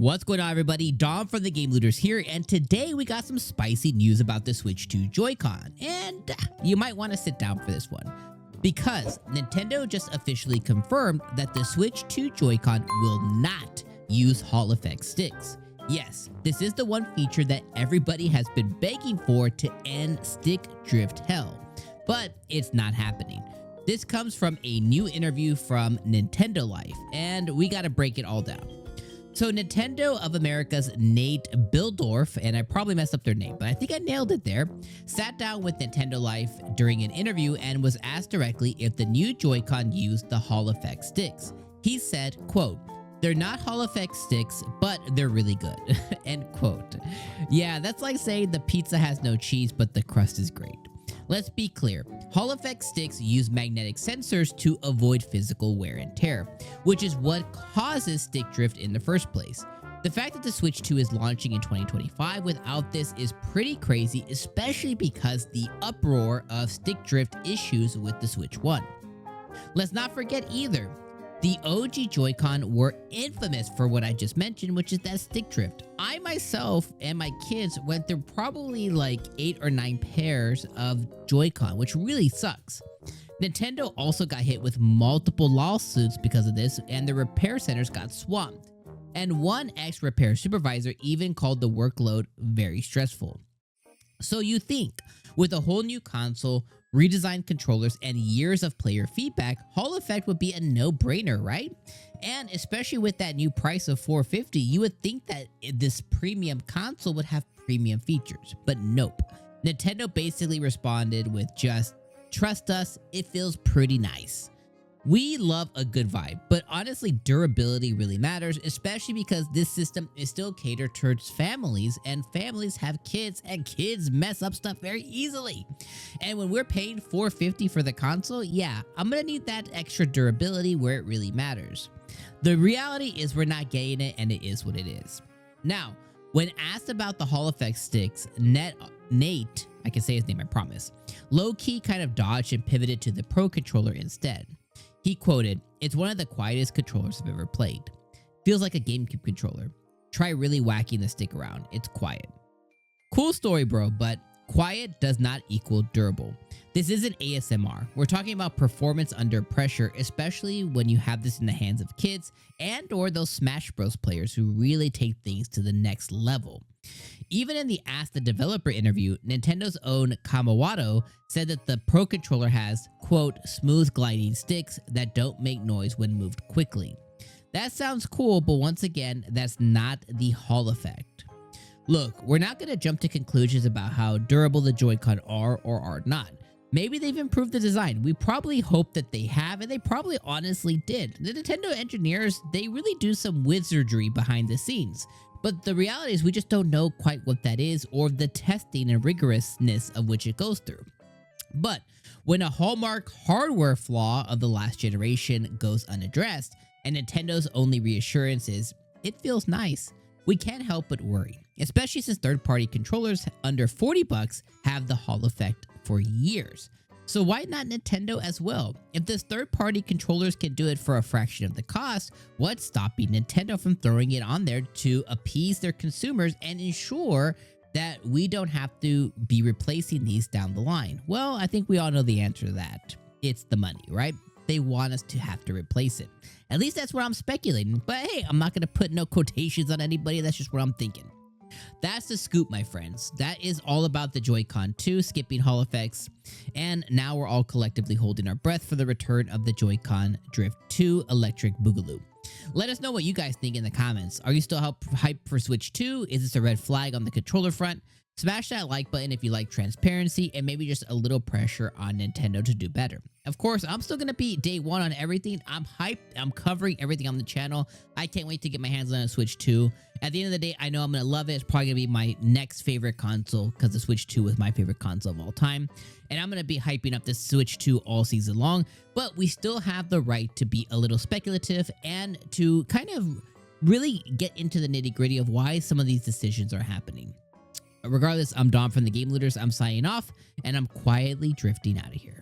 What's going on, everybody? Dom from the Game Looters here, and today we got some spicy news about the Switch 2 Joy-Con, and you might want to sit down for this one, because Nintendo just officially confirmed that the Switch 2 Joy-Con will not use Hall effect sticks. Yes, this is the one feature that everybody has been begging for to end stick drift hell, but it's not happening. This comes from a new interview from Nintendo Life, and we gotta break it all down. So Nintendo of America's Nate Bildorf, and I probably messed up their name, but I think I nailed it there, sat down with Nintendo Life during an interview and was asked directly if the new Joy-Con used the Hall effect sticks. He said, quote, "They're not Hall effect sticks, but they're really good," end quote. Yeah, that's like saying the pizza has no cheese, but the crust is great. Let's be clear, Hall effect sticks use magnetic sensors to avoid physical wear and tear, which is what causes stick drift in the first place. The fact that the Switch 2 is launching in 2025 without this is pretty crazy, especially because the uproar of stick drift issues with the Switch 1. Let's not forget either, the OG Joy-Con were infamous for what I just mentioned, which is that stick drift. I myself and my kids went through probably like 8 or 9 pairs of Joy-Con, which really sucks. Nintendo also got hit with multiple lawsuits because of this, and the repair centers got swamped. And one ex-repair supervisor even called the workload very stressful. So you think, with a whole new console, redesigned controllers, and years of player feedback, Hall effect would be a no-brainer, right? And especially with that new price of $450, you would think that this premium console would have premium features, but nope. Nintendo basically responded with just, "Trust us, it feels pretty nice." We love a good vibe, but honestly, durability really matters, especially because this system is still catered towards families, and families have kids, and kids mess up stuff very easily. And when we're paying $450 for the console, yeah, I'm gonna need that extra durability where it really matters. The reality is we're not getting it, and it is what it is. Now, when asked about the Hall effect sticks, Nate, I can say his name, I promise, low-key kind of dodged and pivoted to the Pro Controller instead. He quoted, "It's one of the quietest controllers I've ever played. Feels like a GameCube controller. Try really whacking the stick around. It's quiet." Cool story, bro, but quiet does not equal durable. This isn't ASMR. We're talking about performance under pressure, especially when you have this in the hands of kids and or those Smash Bros players who really take things to the next level. Even in the Ask the Developer interview, Nintendo's own Kawamoto said that the Pro Controller has, quote, "smooth gliding sticks that don't make noise when moved quickly." That sounds cool, but once again, that's not the Hall effect. Look, we're not going to jump to conclusions about how durable the Joy-Con are or are not. Maybe they've improved the design. We probably hope that they have, and they probably honestly did. The Nintendo engineers, they really do some wizardry behind the scenes. But the reality is we just don't know quite what that is or the testing and rigorousness of which it goes through. But when a hallmark hardware flaw of the last generation goes unaddressed, and Nintendo's only reassurance is, "It feels nice," we can't help but worry, especially since third-party controllers under $40 have the Hall effect for years. So why not Nintendo as well? If this third-party controllers can do it for a fraction of the cost, what's stopping Nintendo from throwing it on there to appease their consumers and ensure that we don't have to be replacing these down the line? Well, I think we all know the answer to that. It's the money, right? They want us to have to replace it. At least that's what I'm speculating. But hey, I'm not going to put no quotations on anybody. That's just what I'm thinking. That's the scoop, my friends. That is all about the Joy-Con 2 skipping Hall effects. And now we're all collectively holding our breath for the return of the Joy-Con Drift 2 Electric Boogaloo. Let us know what you guys think in the comments. Are you still hyped for Switch 2? Is this a red flag on the controller front? Smash that like button if you like transparency and maybe just a little pressure on Nintendo to do better. Of course, I'm still going to be day one on everything. I'm hyped. I'm covering everything on the channel. I can't wait to get my hands on a Switch 2. At the end of the day, I know I'm going to love it. It's probably going to be my next favorite console because the Switch 2 is my favorite console of all time. And I'm going to be hyping up the Switch 2 all season long. But we still have the right to be a little speculative and to kind of really get into the nitty-gritty of why some of these decisions are happening. Regardless, I'm Dom from the Game Looters. I'm signing off, and I'm quietly drifting out of here.